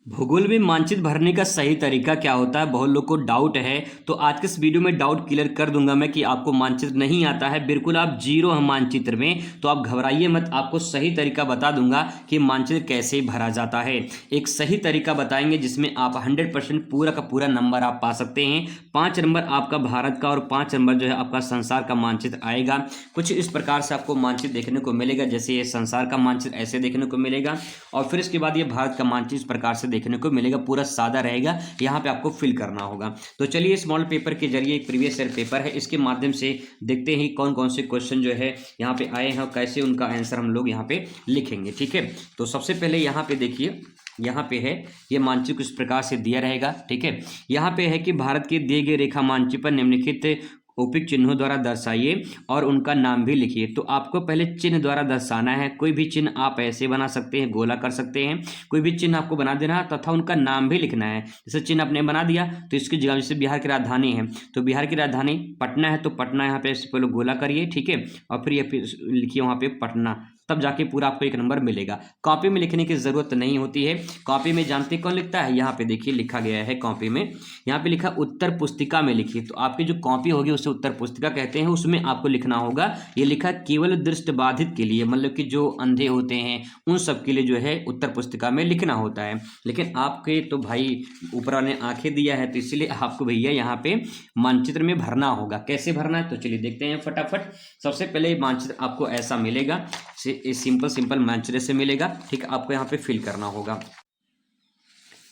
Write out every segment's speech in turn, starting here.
भूगोल में मानचित्र भरने का सही तरीका क्या होता है, बहुत लोग को डाउट है। तो आज के इस वीडियो में डाउट क्लियर कर दूंगा मैं कि आपको मानचित्र नहीं आता है, बिल्कुल आप जीरो हैं मानचित्र में, तो आप घबराइए मत। आपको सही तरीका बता दूंगा कि मानचित्र कैसे भरा जाता है। एक सही तरीका बताएंगे जिसमें आप 100% पूरा का पूरा नंबर आप पा सकते हैं। 5 नंबर आपका भारत का और 5 नंबर जो है आपका संसार का मानचित्र आएगा। कुछ इस प्रकार से आपको मानचित्र देखने को मिलेगा, जैसे ये संसार का मानचित्र ऐसे देखने को मिलेगा, और फिर इसके बाद ये भारत का मानचित्र इस प्रकार से देखने को मिलेगा। पूरा सादा रहेगा, यहाँ पे आपको फिल करना होगा। तो चलिए स्मॉल पेपर के जरिए, एक प्रीवियस ईयर पेपर है, इसके माध्यम से देखते हैं कौन कौन से क्वेश्चन जो है यहाँ पे आए हैं और कैसे उनका आंसर हम लोग यहाँ पे लिखेंगे। ठीक है, तो सबसे पहले यहाँ पे देखिए, यहाँ पे है ये मानचित्र किस प्रकार से दिया रहेगा। ठीक है, यहाँ पे है कि भारत के दिए गए रेखा मानचित्र पर निम्नलिखित उपयुक्त चिन्हों द्वारा दर्शाइए और उनका नाम भी लिखिए। तो आपको पहले चिन्ह द्वारा दर्शाना है। कोई भी चिन्ह आप ऐसे बना सकते हैं, गोला कर सकते हैं, कोई भी चिन्ह आपको बना देना है तथा उनका नाम भी लिखना है। जैसे चिन्ह आपने बना दिया तो इसकी जगह, जैसे बिहार की राजधानी है तो बिहार की राजधानी पटना है, तो पटना यहाँ पे पहले गोला करिए। ठीक है, और फिर ये लिखिए वहाँ पे पटना, तब जाके पूरा आपको 1 नंबर मिलेगा। कॉपी में लिखने की जरूरत नहीं होती है। कॉपी में जानते कौन लिखता है, यहाँ पे देखिए लिखा गया है कॉपी में, यहाँ पे लिखा उत्तर पुस्तिका में लिखिए। तो आपकी जो कॉपी होगी उसे उत्तर पुस्तिका कहते हैं, उसमें आपको लिखना होगा। ये लिखा केवल दृष्टि बाधित के लिए, मतलब कि जो अंधे होते हैं उन सब के लिए जो है उत्तर पुस्तिका में लिखना होता है। लेकिन आपके तो भाई ऊपर वाले ने आंखें दिया है, तो इसलिए आपको भैया यहाँ पे मानचित्र में भरना होगा। कैसे भरना है तो चलिए देखते हैं फटाफट। सबसे पहले मानचित्र आपको ऐसा मिलेगा, सिंपल मानचित्र से मिलेगा। ठीक है, आपको यहाँ पे फिल करना होगा।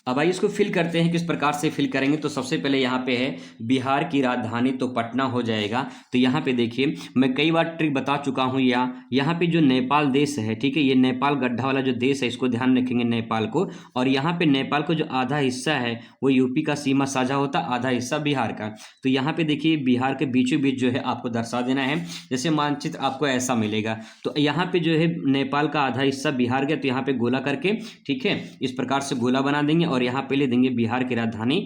अब आइए इसको फिल करते हैं, किस प्रकार से फिल करेंगे। तो सबसे पहले यहाँ पे है बिहार की राजधानी, तो पटना हो जाएगा। तो यहाँ पे देखिए मैं कई बार ट्रिक बता चुका हूँ। यहाँ पे जो नेपाल देश है, ठीक है, ये नेपाल गड्ढा वाला जो देश है, इसको ध्यान रखेंगे नेपाल को। और यहाँ पे नेपाल को जो आधा हिस्सा है वो यूपी का सीमा साझा होता, आधा हिस्सा बिहार का। तो यहाँ पे देखिए बिहार के बीचों बीच जो है आपको दर्शा देना है। जैसे मानचित्र आपको ऐसा मिलेगा, तो यहाँ पे जो है नेपाल का आधा हिस्सा बिहार का, तो यहाँ पे गोला करके, ठीक है, इस प्रकार से गोला बना देंगे और यहाँ पे ले देंगे बिहार की राजधानी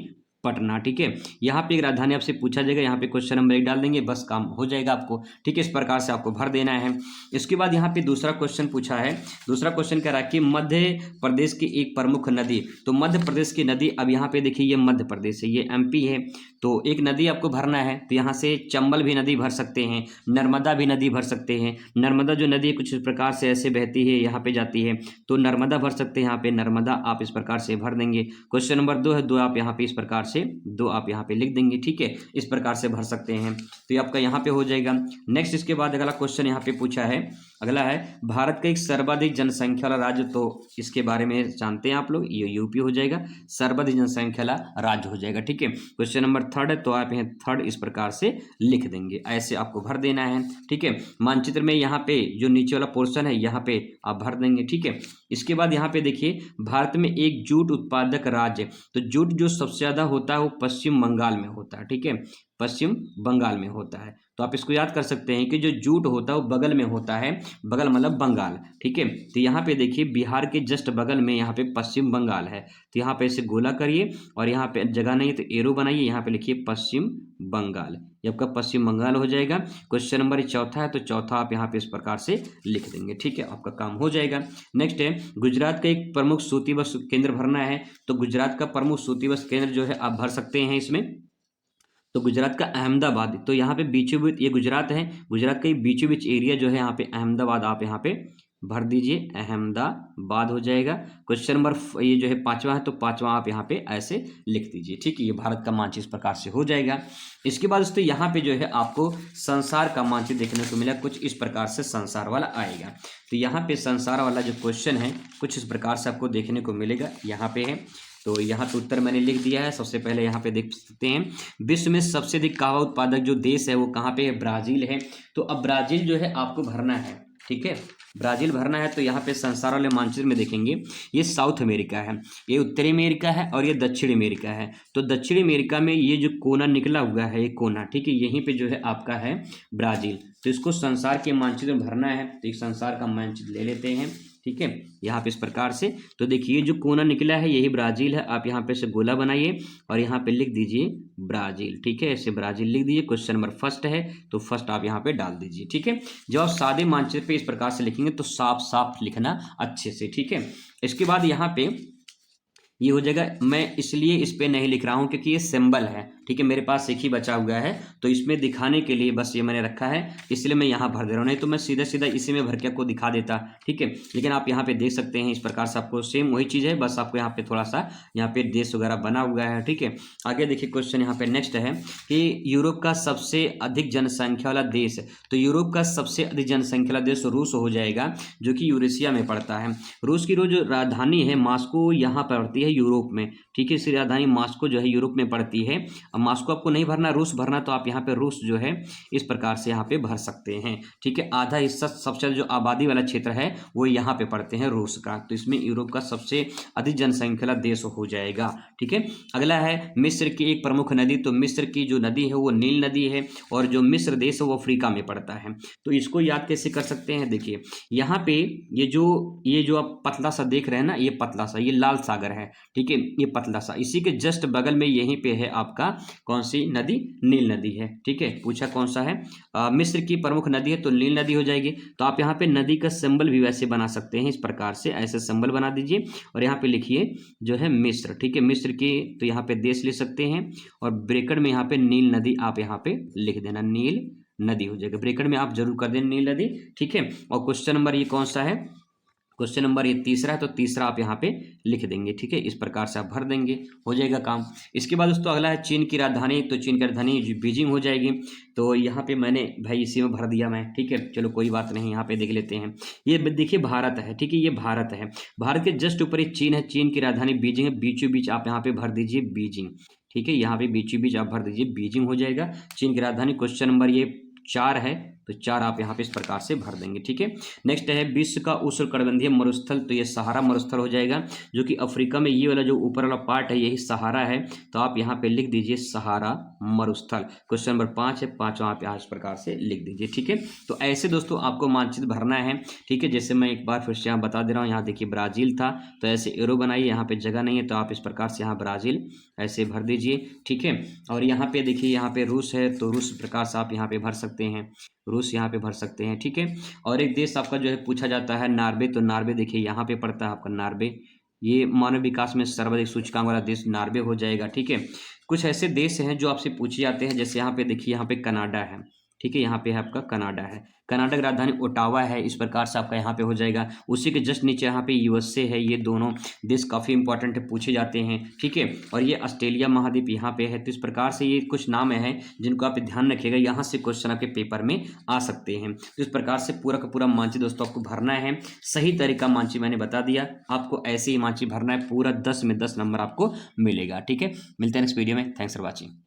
पटना। ठीक है, यहाँ पे एक राजधानी आपसे पूछा जाएगा, यहाँ पे क्वेश्चन नंबर 1 डाल देंगे, बस काम हो जाएगा आपको। ठीक है, इस प्रकार से आपको भर देना है। इसके बाद यहाँ पे दूसरा क्वेश्चन पूछा है। दूसरा क्वेश्चन कह रहा है कि मध्य प्रदेश की एक प्रमुख नदी, तो मध्य प्रदेश की नदी, अब यहाँ पे देखिए ये मध्य प्रदेश है, ये एमपी है, तो एक नदी आपको भरना है। तो यहाँ से चंबल भी नदी भर सकते हैं, नर्मदा भी नदी भर सकते हैं। नर्मदा जो नदी कुछ इस प्रकार से ऐसे बहती है, यहाँ पे जाती है, तो नर्मदा भर सकते हैं। यहाँ पे नर्मदा आप इस प्रकार से भर देंगे। क्वेश्चन नंबर 2 है, 2 आप यहाँ पे इस प्रकार से 2 आप यहाँ पे लिख देंगे। ठीक है, इस प्रकार से भर सकते हैं, तो ये आपका यहाँ पे हो जाएगा। नेक्स्ट इसके बाद अगला क्वेश्चन यहाँ पे पूछा है, अगला है भारत का एक सर्वाधिक जनसंख्या वाला राज्य, तो इसके बारे में जानते हैं आप लोग, ये यूपी हो जाएगा, सर्वाधिक जनसंख्या वाला राज्य हो जाएगा। ठीक है, क्वेश्चन नंबर 3 है, तो आप यहाँ 3 इस प्रकार से लिख देंगे, ऐसे आपको भर देना है। ठीक है, मानचित्र में यहाँ पे जो नीचे वाला पोर्शन है यहाँ पे आप भर देंगे। ठीक है, इसके बाद यहाँ पे देखिए भारत में एक जूट उत्पादक राज्य, तो जूट जो सबसे ज्यादा होता है वो पश्चिम बंगाल में होता है। ठीक है, पश्चिम बंगाल में होता है, तो आप इसको याद कर सकते हैं कि जो जूट होता है वो बगल में होता है, बगल मतलब बंगाल। ठीक है, तो यहाँ पे देखिए बिहार के जस्ट बगल में यहाँ पे पश्चिम बंगाल है, तो यहाँ पे इसे गोला करिए और यहाँ पे जगह नहीं है तो एरो बनाइए, यहाँ पे लिखिए पश्चिम बंगाल, ये आपका पश्चिम बंगाल हो जाएगा। क्वेश्चन नंबर 4 है, तो चौथा आप यहाँ पे इस प्रकार से लिख देंगे। ठीक है, आपका काम हो जाएगा। नेक्स्ट है गुजरात का एक प्रमुख सूती वस्त्र केंद्र भरना है, तो गुजरात का प्रमुख सूती वस्त्र केंद्र जो है आप भर सकते हैं इसमें। तो गुजरात का अहमदाबाद, तो यहाँ पे बीचों बीच ये गुजरात है, गुजरात का ये बीचों बीच एरिया जो है यहाँ पे अहमदाबाद आप यहाँ पे भर दीजिए, अहमदाबाद हो जाएगा। क्वेश्चन नंबर ये जो है 5वां है, तो 5वां आप यहाँ पे ऐसे लिख दीजिए। ठीक है, ये भारत का मानचित्र इस प्रकार से हो जाएगा। इसके बाद दोस्तों यहाँ पे जो है आपको संसार का मानचित्र देखने को मिला, कुछ इस प्रकार से संसार वाला आएगा। तो यहाँ पे संसार वाला जो क्वेश्चन है कुछ इस प्रकार से आपको देखने को मिलेगा, यहाँ पे है। तो यहाँ पे उत्तर मैंने लिख दिया है। सबसे पहले यहाँ पे देख सकते हैं विश्व में सबसे अधिक कहवा उत्पादक जो देश है वो कहाँ पे है, ब्राजील है। तो अब ब्राजील जो है आपको भरना है। ठीक है, ब्राजील भरना है। तो यहाँ पे संसार वाले मानचित्र में देखेंगे ये साउथ अमेरिका है, ये उत्तरी अमेरिका है और ये दक्षिण अमेरिका है। तो दक्षिण अमेरिका में ये जो कोना निकला हुआ है, ये कोना, ठीक है, यहीं पे जो है आपका है ब्राजील। तो इसको संसार के मानचित्र में भरना है, तो एक संसार का मानचित्र ले लेते हैं। ठीक है, यहाँ पे इस प्रकार से, तो देखिए जो कोना निकला है यही ब्राजील है। आप यहाँ पे से गोला बनाइए और यहाँ पे लिख दीजिए ब्राजील। ठीक है, ऐसे ब्राजील लिख दीजिए। क्वेश्चन नंबर फर्स्ट है, तो फर्स्ट आप यहाँ पे डाल दीजिए। ठीक है, जब आप सादे मानचित्र पे इस प्रकार से लिखेंगे तो साफ साफ लिखना अच्छे से। ठीक है, इसके बाद यहाँ पे ये हो जाएगा। मैं इसलिए इस पे नहीं लिख रहा हूँ क्योंकि ये सिंबल है, ठीक है, मेरे पास एक ही बचा हुआ है, तो इसमें दिखाने के लिए बस ये मैंने रखा है, इसलिए मैं यहाँ भर दे रहा हूँ, नहीं तो मैं सीधा सीधा इसी में भर के आपको दिखा देता, ठीक है। लेकिन आप यहाँ पे देख सकते हैं इस प्रकार से आपको सेम वही चीज़ है, बस आपको यहाँ पे थोड़ा सा यहाँ पे देश वगैरह बना हुआ है, ठीक है। आगे देखिए क्वेश्चन यहाँ पे नेक्स्ट है कि यूरोप का सबसे अधिक जनसंख्या वाला देश, तो यूरोप का सबसे अधिक जनसंख्या वाला देश रूस हो जाएगा, जो कि यूरेशिया में पड़ता है। रूस की जो राजधानी है मास्को यहाँ पर पड़ती है यूरोप में, ठीक है। इसकी राजधानी मास्को जो है यूरोप में पड़ती है। अब मास्को आपको नहीं भरना, रूस भरना, तो आप यहाँ पे रूस जो है इस प्रकार से यहाँ पे भर सकते हैं, ठीक है। आधा हिस्सा सबसे जो आबादी वाला क्षेत्र है वो यहाँ पे पड़ते हैं रूस का, तो इसमें यूरोप का सबसे अधिक जनसंख्या वाला देश हो जाएगा, ठीक है। अगला है मिस्र की एक प्रमुख नदी, तो मिस्र की जो नदी है वो नील नदी है, और जो मिस्र देश है वो अफ्रीका में पड़ता है। तो इसको याद कैसे कर सकते हैं, देखिए यहाँ पे ये जो आप पतला सा देख रहे हैं ना, ये पतला सा, ये लाल सागर है, ठीक है, ये पतला सा, इसी के जस्ट बगल में यहीं पे है आपका कौन सी नदी, नील नदी है, ठीक है। पूछा कौन सा है, मिस्र की प्रमुख नदी है, तो नील नदी हो जाएगी। तो आप यहाँ पे नदी का सिंबल भी वैसे बना सकते हैं, इस प्रकार से ऐसे सिंबल बना दीजिए, और यहाँ पे लिखिए जो है मिस्र, ठीक है, मिस्र की, तो यहाँ पे देश लिख सकते हैं, और ब्रैकेट में यहाँ पे नील नदी आप यहाँ पे लिख देना, नील नदी हो जाएगा, ब्रैकेट में आप जरूर कर देना नील नदी, ठीक है। और क्वेश्चन नंबर ये कौन सा है, क्वेश्चन नंबर ये तीसरा है, तो तीसरा आप यहाँ पे लिख देंगे, ठीक है, इस प्रकार से आप भर देंगे, हो जाएगा काम। इसके बाद दोस्तों अगला है चीन की राजधानी, तो चीन की राजधानी बीजिंग हो जाएगी, तो यहाँ पे मैंने भाई इसी में भर दिया मैं, ठीक है, चलो कोई बात नहीं, यहाँ पे देख लेते हैं। ये देखिए भारत है, ठीक है, ये भारत है, भारत के जस्ट ऊपर ही चीन है, चीन की राजधानी बीजिंग है, बीचों बीच आप यहाँ पे भर दीजिए बीजिंग, ठीक है, यहाँ पे बीचों बीच आप भर दीजिए बीजिंग हो जाएगा चीन की राजधानी। क्वेश्चन नंबर ये 4 है, तो 4 आप यहाँ पे इस प्रकार से भर देंगे, ठीक है। नेक्स्ट है विश्व का उष्णकटिबंधीय मरुस्थल, तो ये सहारा मरुस्थल हो जाएगा, जो कि अफ्रीका में ये वाला जो ऊपर वाला पार्ट है यही सहारा है, तो आप यहाँ पे लिख दीजिए सहारा मरुस्थल। क्वेश्चन नंबर 5 है, 5 आप यहाँ इस प्रकार से लिख दीजिए, ठीक है। तो ऐसे दोस्तों आपको मानचित्र भरना है, ठीक है। जैसे मैं एक बार फिर से यहाँ बता दे रहा हूँ, यहाँ देखिए ब्राजील था, तो ऐसे एरो बनाइए, यहाँ पे जगह नहीं है तो आप इस प्रकार से यहाँ ब्राजील ऐसे भर दीजिए, ठीक है। और यहाँ पे देखिए यहाँ पे रूस है, तो रूस प्रकार से आप यहाँ पे भर सकते हैं, रूस यहाँ पे भर सकते हैं, ठीक है। और एक देश आपका जो है पूछा जाता है नार्वे, तो नार्वे देखिए यहाँ पे पड़ता है आपका नार्वे, ये मानव विकास में सर्वाधिक सूचकांक वाला देश नार्वे हो जाएगा, ठीक है। कुछ ऐसे देश हैं जो आपसे पूछे जाते हैं, जैसे यहाँ पे देखिए यहाँ पे कनाडा है, ठीक है, यहाँ पे है आपका कनाडा है, कनाडा की राजधानी ओटावा है, इस प्रकार से आपका यहाँ पे हो जाएगा। उसी के जस्ट नीचे यहाँ पे यूएसए है, ये दोनों देश काफ़ी इंपॉर्टेंट है, पूछे जाते हैं, ठीक है। और ये ऑस्ट्रेलिया महाद्वीप यहाँ पे है, तो इस प्रकार से ये कुछ नाम हैं जिनको आप ध्यान रखिएगा, यहाँ से क्वेश्चन आपके पेपर में आ सकते हैं। तो इस प्रकार से पूरा का पूरा मानचित्र दोस्तों आपको भरना है, सही तरीका मानचित्र मैंने बता दिया, आपको ऐसे ही मानचित्र भरना है, पूरा 10 में 10 नंबर आपको मिलेगा, ठीक है। मिलते हैं नेक्स्ट वीडियो में, थैंक्स फॉर वॉचिंग।